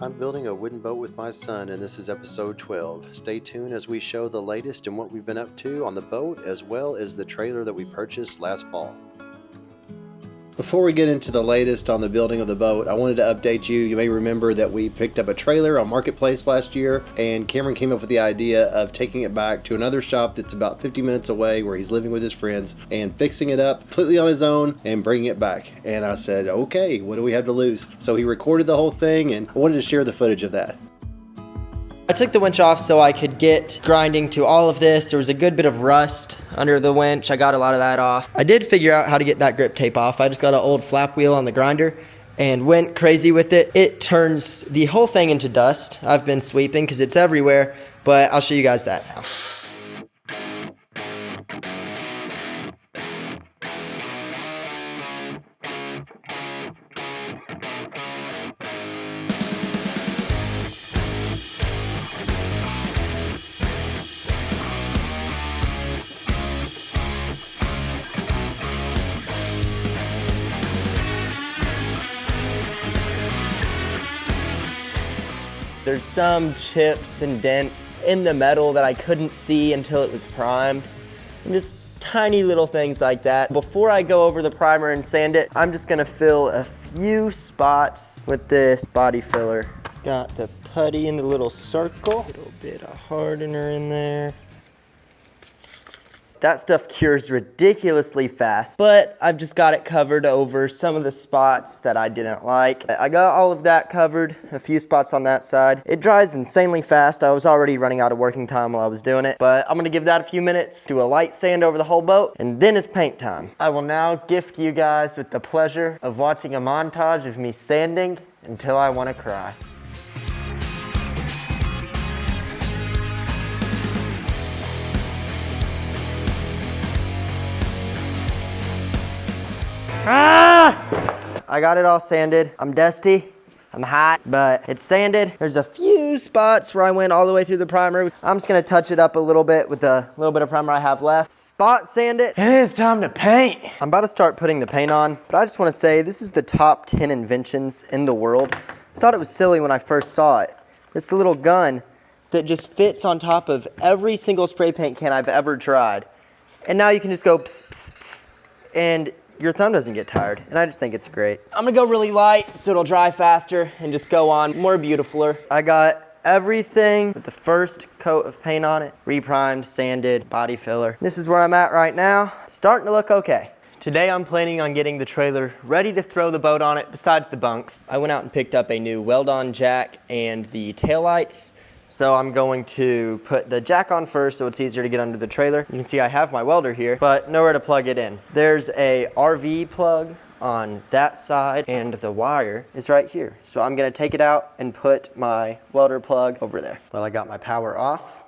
I'm building a wooden boat with my son, and this is episode 12. Stay tuned as we show the latest in what we've been up to on the boat, as well as the trailer that we purchased last fall. Before we get into the latest on the building of the boat, I wanted to update you. You may remember that we picked up a trailer on Marketplace last year, and Cameron came up with the idea of taking it back to another shop that's about 50 minutes away where he's living with his friends and fixing it up completely on his own and bringing it back. And I said, okay, what do we have to lose? So he recorded the whole thing, and I wanted to share the footage of that. I took the winch off so I could get grinding to all of this. There was a good bit of rust under the winch. I got a lot of that off. I did figure out how to get that grip tape off. I just got an old flap wheel on the grinder and went crazy with it. It turns the whole thing into dust. I've been sweeping because it's everywhere, but I'll show you guys that now. There's some chips and dents in the metal that I couldn't see until it was primed. And just tiny little things like that. Before I go over the primer and sand it, I'm just gonna fill a few spots with this body filler. Got the putty in the little circle. A little bit of hardener in there. That stuff cures ridiculously fast, but I've just got it covered over some of the spots that I didn't like. I got all of that covered, a few spots on that side. It dries insanely fast. I was already running out of working time while I was doing it, but I'm gonna give that a few minutes, do a light sand over the whole boat, and then it's paint time. I will now gift you guys with the pleasure of watching a montage of me sanding until I wanna cry. I got it all sanded. I'm dusty, I'm hot, but it's sanded. There's a few spots where I went all the way through the primer. I'm just gonna touch it up a little bit with the little bit of primer I have left. Spot sand it. It is time to paint. I'm about to start putting the paint on, but I just wanna say this is the top 10 inventions in the world. I thought it was silly when I first saw it. It's a little gun that just fits on top of every single spray paint can I've ever tried. And now you can just go pss, pss, pss, and your thumb doesn't get tired, and I just think it's great. I'm gonna go really light so it'll dry faster and just go on more beautifuler. I got everything with the first coat of paint on it, reprimed, sanded, body filler. This is where I'm at right now. Starting to look okay. Today I'm planning on getting the trailer ready to throw the boat on it besides the bunks. I went out and picked up a new weld-on jack and the taillights. So I'm going to put the jack on first so it's easier to get under the trailer. You can see I have my welder here, but nowhere to plug it in. There's a RV plug on that side and the wire is right here. So I'm gonna take it out and put my welder plug over there. Well, I got my power off.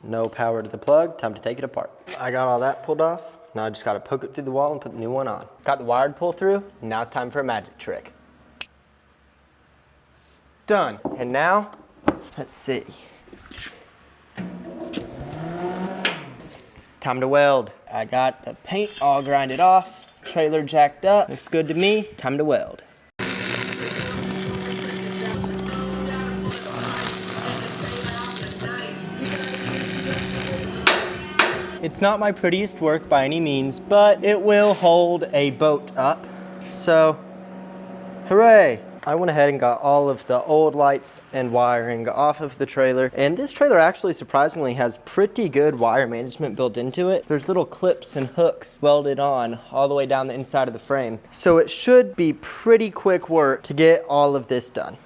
No power to the plug, time to take it apart. I got all that pulled off. Now I just gotta poke it through the wall and put the new one on. Got the wire to pull through, now it's time for a magic trick. Done. And now, let's see. Time to weld. I got the paint all grinded off, trailer jacked up. Looks good to me. Time to weld. It's not my prettiest work by any means, but it will hold a boat up. So, hooray! I went ahead and got all of the old lights and wiring off of the trailer. And this trailer actually surprisingly has pretty good wire management built into it. There's little clips and hooks welded on all the way down the inside of the frame. So it should be pretty quick work to get all of this done.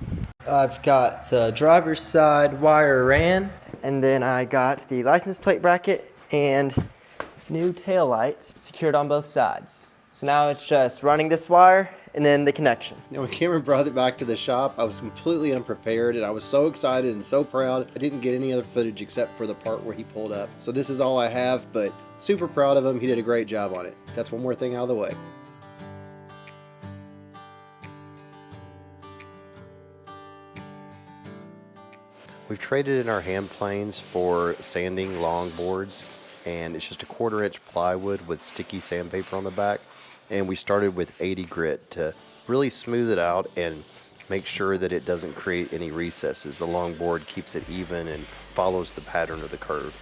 I've got the driver's side wire ran, and then I got the license plate bracket and new tail lights secured on both sides. So now it's just running this wire and then the connection. Now, when Cameron brought it back to the shop, I was completely unprepared, and I was so excited and so proud. I didn't get any other footage except for the part where he pulled up. So this is all I have, but super proud of him. He did a great job on it. That's one more thing out of the way. We've traded in our hand planes for sanding long boards, and it's just a 1/4-inch plywood with sticky sandpaper on the back. And we started with 80 grit to really smooth it out and Make sure that it doesn't create any recesses. The long board keeps it even and follows the pattern of the curve.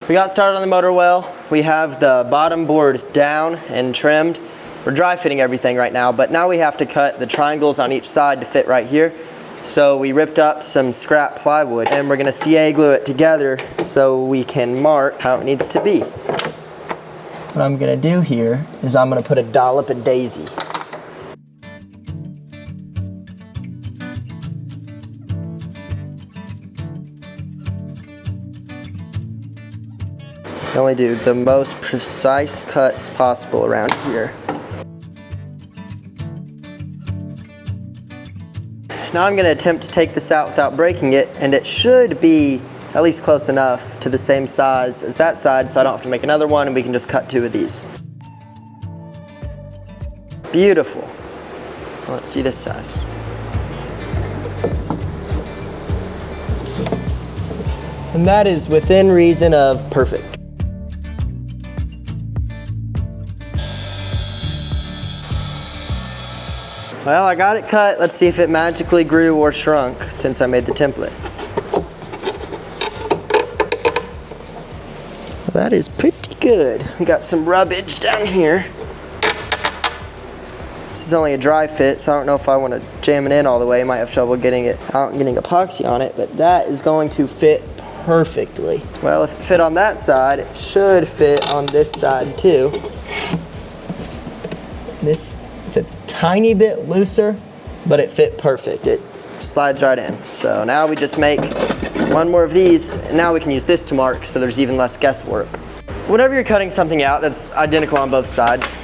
We got started on the motor well. We have the bottom board down and trimmed. We're dry fitting everything right now, but now we have to cut the triangles on each side to fit right here. So we ripped up some scrap plywood and we're gonna CA glue it together so we can mark how it needs to be. What I'm gonna do here is I'm gonna put a dollop of daisy. I only do the most precise cuts possible around here. Now I'm going to attempt to take this out without breaking it, and it should be at least close enough to the same size as that side so I don't have to make another one and we can just cut 2 of these. Beautiful. Let's see this size. And that is within reason of perfect. Well, I got it cut. Let's see if it magically grew or shrunk since I made the template. Well, that is pretty good. We got some rubbish down here. This is only a dry fit, so I don't know if I want to jam it in all the way. I might have trouble getting it out and getting epoxy on it, but that is going to fit perfectly. Well, if it fit on that side, it should fit on this side too. This is a tiny bit looser, but it fit perfect. It slides right in. So now we just make 1 more of these, and now we can use this to mark so there's even less guesswork. Whenever you're cutting something out that's identical on both sides,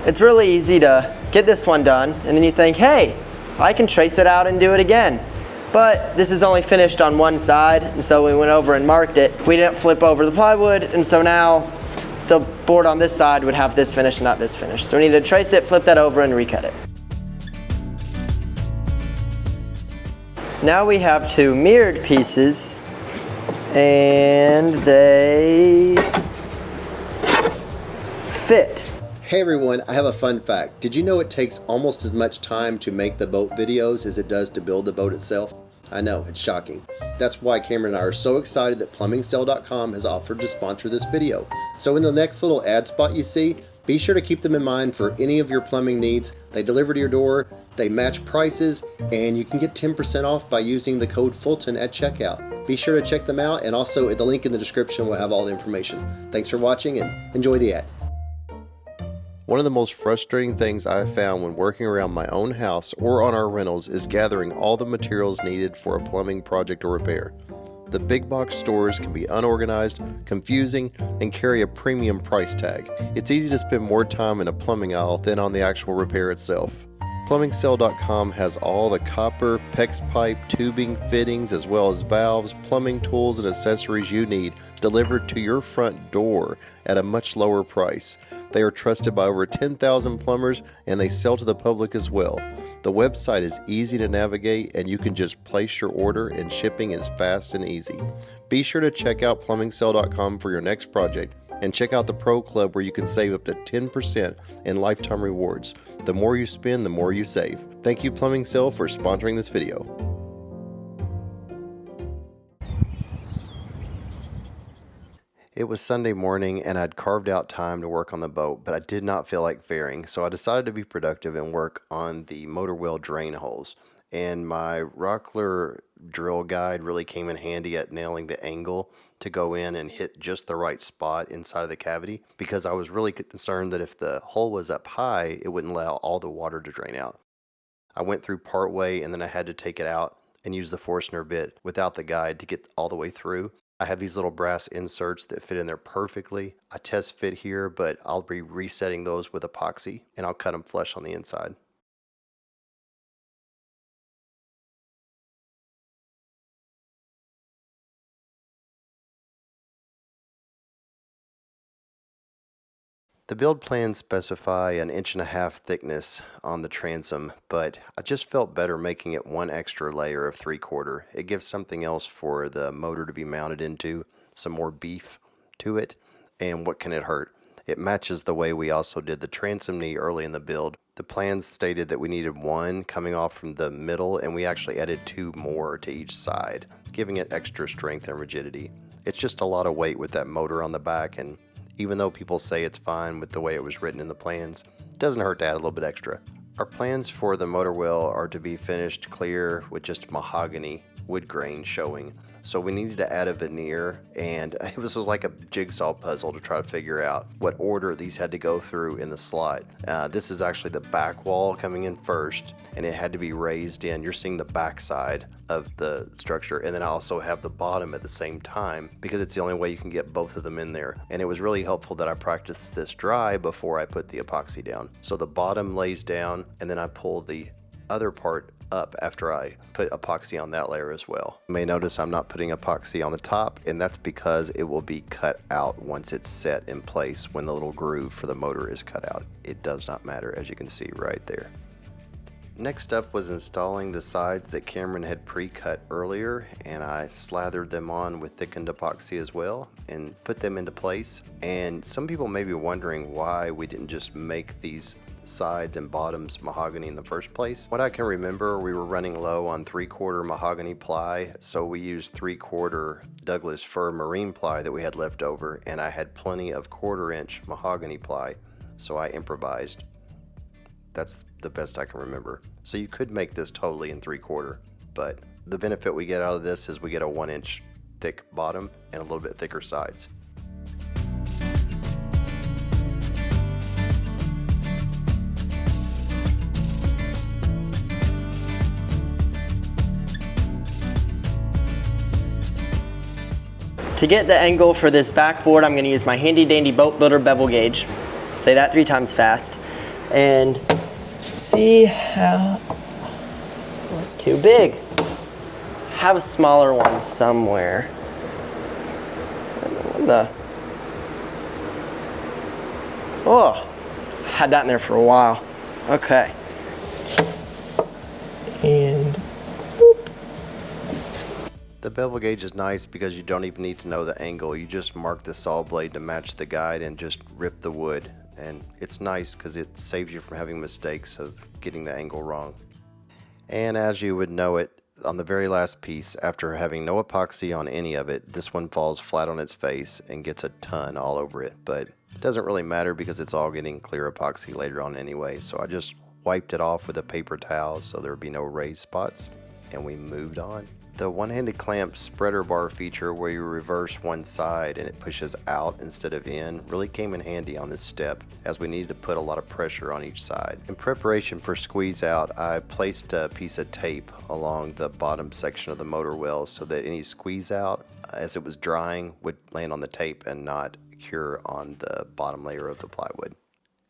it's really easy to get this one done, and then you think, hey, I can trace it out and do it again. But this is only finished on one side, and so we went over and marked it. We didn't flip over the plywood, and so now the board on this side would have this finish and not this finish. So we need to trace it, flip that over, and recut it. Now we have 2 mirrored pieces, and they fit. Hey everyone, I have a fun fact. Did you know it takes almost as much time to make the boat videos as it does to build the boat itself? I know, it's shocking. That's why Cameron and I are so excited that PlumbingCell.com has offered to sponsor this video. So in the next little ad spot you see, be sure to keep them in mind for any of your plumbing needs. They deliver to your door, they match prices, and you can get 10% off by using the code Fulton at checkout. Be sure to check them out, and also the link in the description will have all the information. Thanks for watching and enjoy the ad. One of the most frustrating things I have found when working around my own house or on our rentals is gathering all the materials needed for a plumbing project or repair. The big box stores can be unorganized, confusing, and carry a premium price tag. It's easy to spend more time in a plumbing aisle than on the actual repair itself. PlumbingCell.com has all the copper, PEX pipe, tubing, fittings, as well as valves, plumbing tools, and accessories you need delivered to your front door at a much lower price. They are trusted by over 10,000 plumbers, and they sell to the public as well. The website is easy to navigate, and you can just place your order, and shipping is fast and easy. Be sure to check out PlumbingCell.com for your next project, and check out the Pro Club where you can save up to 10% in lifetime rewards. The more you spend, the more you save. Thank you, Plumbing Cell, for sponsoring this video. It was Sunday morning and I'd carved out time to work on the boat, but I did not feel like fairing, so I decided to be productive and work on the motor well drain holes. And my Rockler drill guide really came in handy at nailing the angle to go in and hit just the right spot inside of the cavity, because I was really concerned that if the hole was up high, it wouldn't allow all the water to drain out. I went through part way and then I had to take it out and use the Forstner bit without the guide to get all the way through. I have these little brass inserts that fit in there perfectly. I test fit here, but I'll be resetting those with epoxy and I'll cut them flush on the inside. The build plans specify an 1.5" thickness on the transom, but I just felt better making it 1 extra layer of 3/4. It gives something else for the motor to be mounted into, some more beef to it. and what can it hurt? It matches the way we also did the transom knee early in the build. The plans stated that we needed one coming off from the middle, and we actually added 2 more to each side, giving it extra strength and rigidity. It's just a lot of weight with that motor on the back, and even though people say it's fine with the way it was written in the plans, it doesn't hurt to add a little bit extra. Our plans for the motor well are to be finished clear with just mahogany wood grain showing. So we needed to add a veneer, and it was like a jigsaw puzzle to try to figure out what order these had to go through in the slide. This is actually the back wall coming in first, and it had to be raised in. You're seeing the back side of the structure, and then I also have the bottom at the same time because it's the only way you can get both of them in there. And it was really helpful that I practiced this dry before I put the epoxy down. So the bottom lays down, and then I pull the other part up after I put epoxy on that layer as well. You may notice I'm not putting epoxy on the top, and that's because it will be cut out once it's set in place when the little groove for the motor is cut out. It does not matter, as you can see right there. Next up was installing the sides that Cameron had pre-cut earlier, and I slathered them on with thickened epoxy as well and put them into place. And some people may be wondering why we didn't just make these sides and bottoms mahogany in the first place. What I can remember, we were running low on 3/4 mahogany ply, so we used 3/4 Douglas fir marine ply that we had left over, and I had plenty of 1/4-inch mahogany ply, so I improvised. That's the best I can remember. So you could make this totally in 3/4, but the benefit we get out of this is we get a 1-inch thick bottom and a little bit thicker sides. To get the angle for this backboard, I'm gonna use my handy dandy boat builder bevel gauge. Say that 3 times fast. And see how, it's too big. Have a smaller one somewhere. Oh, had that in there for a while. Okay. And the bevel gauge is nice because you don't even need to know the angle. You just mark the saw blade to match the guide and just rip the wood. And it's nice because it saves you from having mistakes of getting the angle wrong. And as you would know it, on the very last piece, after having no epoxy on any of it, this one falls flat on its face and gets a ton all over it. But it doesn't really matter because it's all getting clear epoxy later on anyway. So I just wiped it off with a paper towel so there would be no raised spots, and we moved on. The one-handed clamp spreader bar feature where you reverse one side and it pushes out instead of in really came in handy on this step, as we needed to put a lot of pressure on each side. In preparation for squeeze out, I placed a piece of tape along the bottom section of the motor well so that any squeeze out as it was drying would land on the tape and not cure on the bottom layer of the plywood.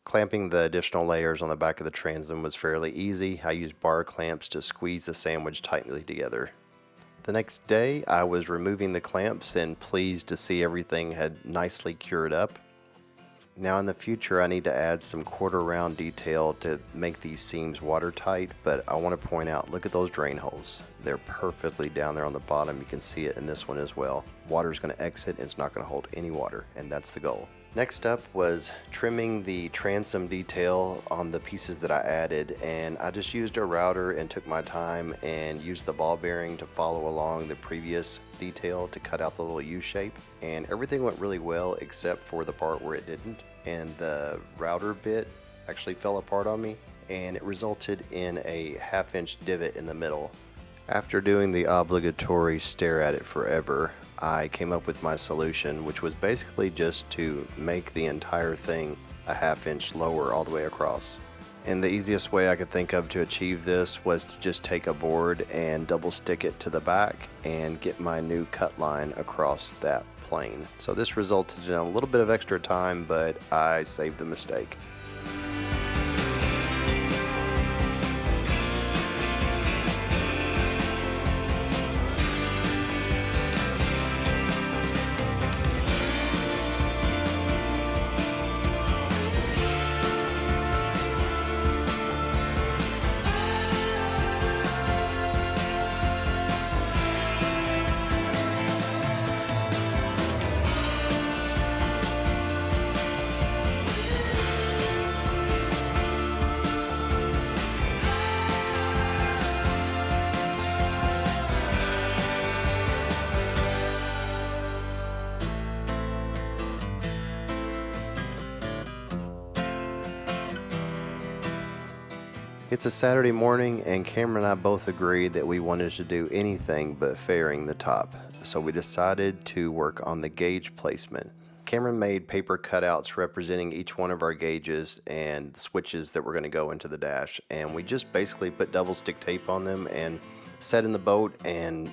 Clamping the additional layers on the back of the transom was fairly easy. I used bar clamps to squeeze the sandwich tightly together. The next day, I was removing the clamps and pleased to see everything had nicely cured up. Now in the future, I need to add some quarter round detail to make these seams watertight, but I want to point out, look at those drain holes. They're perfectly down there on the bottom. You can see it in this one as well. Water's going to exit and it's not going to hold any water, and that's the goal. Next up was trimming the transom detail on the pieces that I added, and I just used a router and took my time and used the ball bearing to follow along the previous detail to cut out the little U shape, and everything went really well except for the part where it didn't, and the router bit actually fell apart on me, and it resulted in a 1/2-inch divot in the middle. After doing the obligatory stare at it forever, I came up with my solution, which was basically just to make the entire thing a 1/2-inch lower all the way across. And the easiest way I could think of to achieve this was to just take a board and double stick it to the back and get my new cut line across that plane. So this resulted in a little bit of extra time, but I saved the mistake. It's a Saturday morning and Cameron and I both agreed that we wanted to do anything but fairing the top. So we decided to work on the gauge placement. Cameron made paper cutouts representing each one of our gauges and switches that were going to go into the dash. And we just basically put double stick tape on them and set in the boat and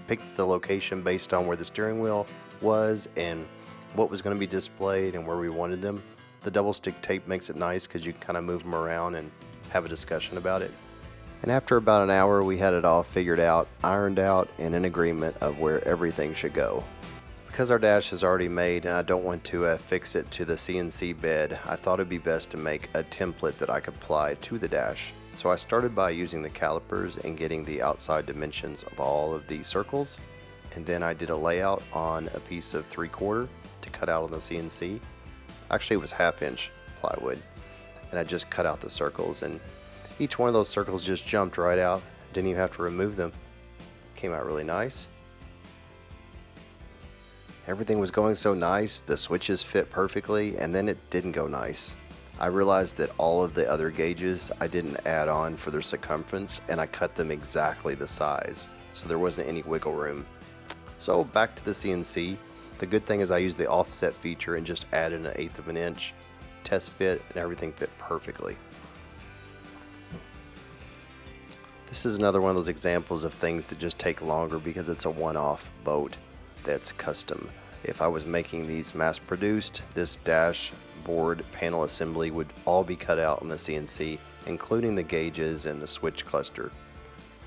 picked the location based on where the steering wheel was and what was going to be displayed and where we wanted them. The double stick tape makes it nice because you can kind of move them around and have a discussion about it. And after about an hour, we had it all figured out, ironed out, and in agreement of where everything should go. Because our dash is already made and I don't want to fix it to the CNC bed, I thought it'd be best to make a template that I could apply to the dash. So I started by using the calipers and getting the outside dimensions of all of the circles. And then I did a layout on a piece of 3/4 to cut out on the CNC. Actually, it was 1/2" plywood. And I just cut out the circles, and each one of those circles just jumped right out. Didn't even have to remove them. Came out really nice. Everything was going so nice, the switches fit perfectly, and then it didn't go nice. I realized that all of the other gauges I didn't add on for their circumference, and I cut them exactly the size, so there wasn't any wiggle room. So back to the CNC. The good thing is I used the offset feature and just added 1/8 inch. Test fit, and everything fit perfectly. This is another one of those examples of things that just take longer because it's a one-off boat that's custom. If I was making these mass-produced, this dashboard panel assembly would all be cut out on the CNC, including the gauges and the switch cluster.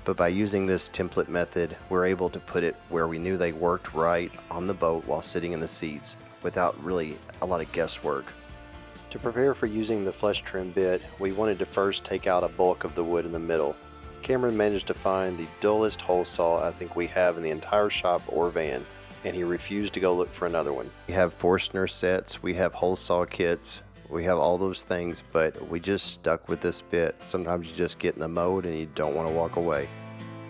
But by using this template method, we're able to put it where we knew they worked right on the boat while sitting in the seats without really a lot of guesswork. To prepare for using the flush trim bit, we wanted to first take out a bulk of the wood in the middle. Cameron managed to find the dullest hole saw I think we have in the entire shop or van, and he refused to go look for another one. We have Forstner sets, we have hole saw kits, we have all those things, but we just stuck with this bit. Sometimes you just get in the mode and you don't want to walk away.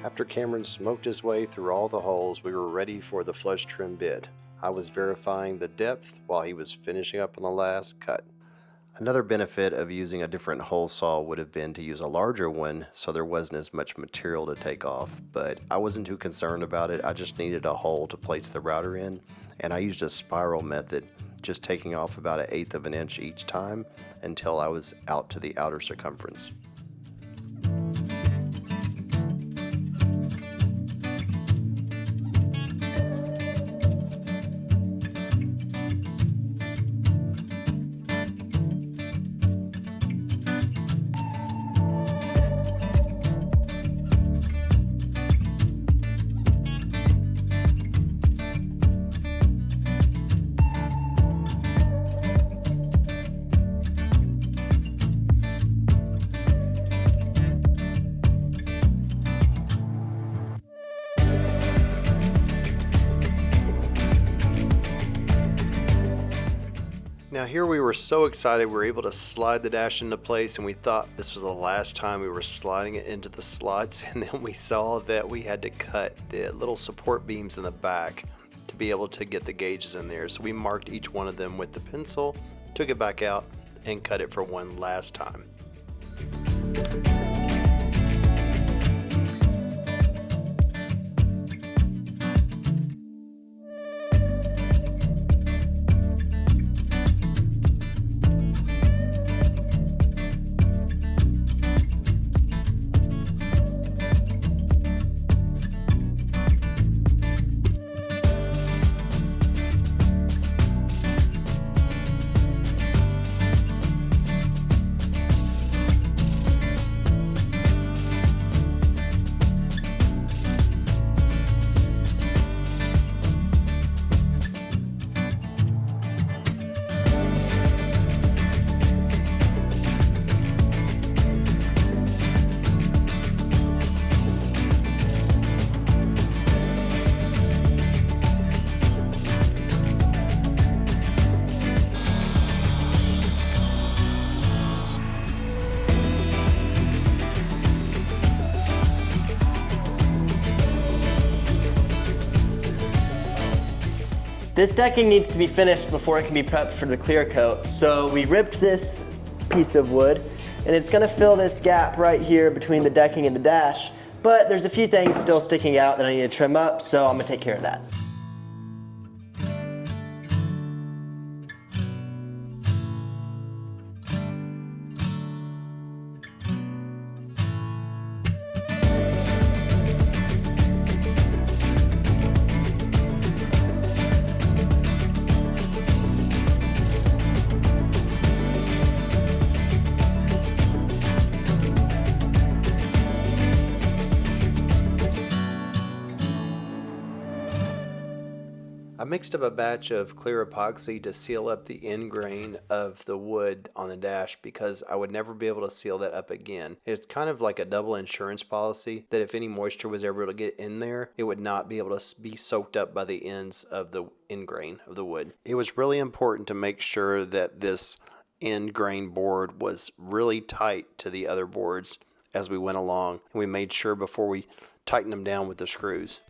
After Cameron smoked his way through all the holes, we were ready for the flush trim bit. I was verifying the depth while he was finishing up on the last cut. Another benefit of using a different hole saw would have been to use a larger one so there wasn't as much material to take off, but I wasn't too concerned about it. I just needed a hole to place the router in, and I used a spiral method, just taking off about 1/8 inch each time until I was out to the outer circumference. Now here we were so excited we were able to slide the dash into place, and we thought this was the last time we were sliding it into the slots, and then we saw that we had to cut the little support beams in the back to be able to get the gauges in there. So we marked each one of them with the pencil, took it back out, and cut it for one last time. This decking needs to be finished before it can be prepped for the clear coat. So we ripped this piece of wood and it's gonna fill this gap right here between the decking and the dash, but there's a few things still sticking out that I need to trim up, so I'm gonna take care of that. I mixed up a batch of clear epoxy to seal up the end grain of the wood on the dash because I would never be able to seal that up again. It's kind of like a double insurance policy that if any moisture was ever to get in there, it would not be able to be soaked up by the ends of the end grain of the wood. It was really important to make sure that this end grain board was really tight to the other boards as we went along, and we made sure before we tightened them down with the screws.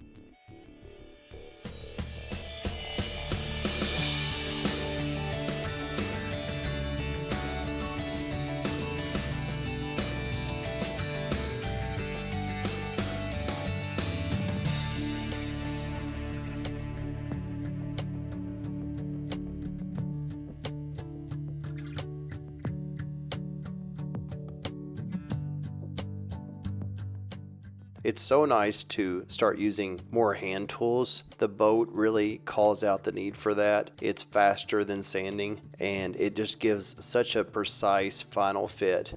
It's so nice to start using more hand tools. The boat really calls out the need for that. It's faster than sanding, and it just gives such a precise final fit.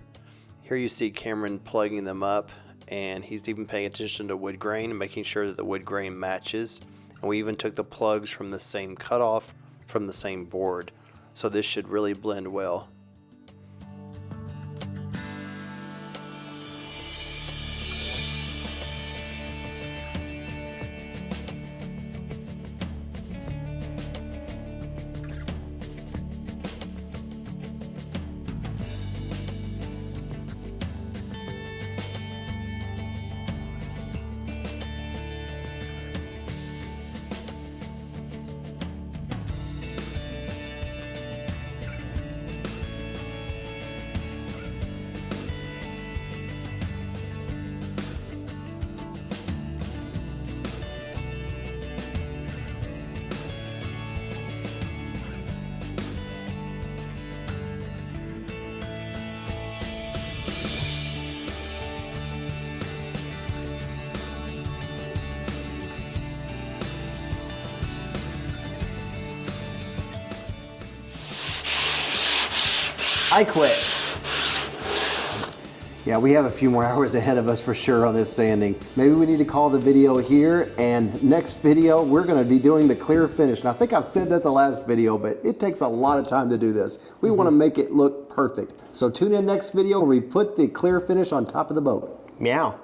Here you see Cameron plugging them up, and he's even paying attention to wood grain and making sure that the wood grain matches. And we even took the plugs from the same cutoff from the same board. So this should really blend well. I quit. Yeah, we have a few more hours ahead of us for sure on this sanding. Maybe we need to call the video here, and next video we're gonna be doing the clear finish. And I think I've said that the last video, but it takes a lot of time to do this. We wanna make it look perfect. So tune in next video where we put the clear finish on top of the boat. Meow.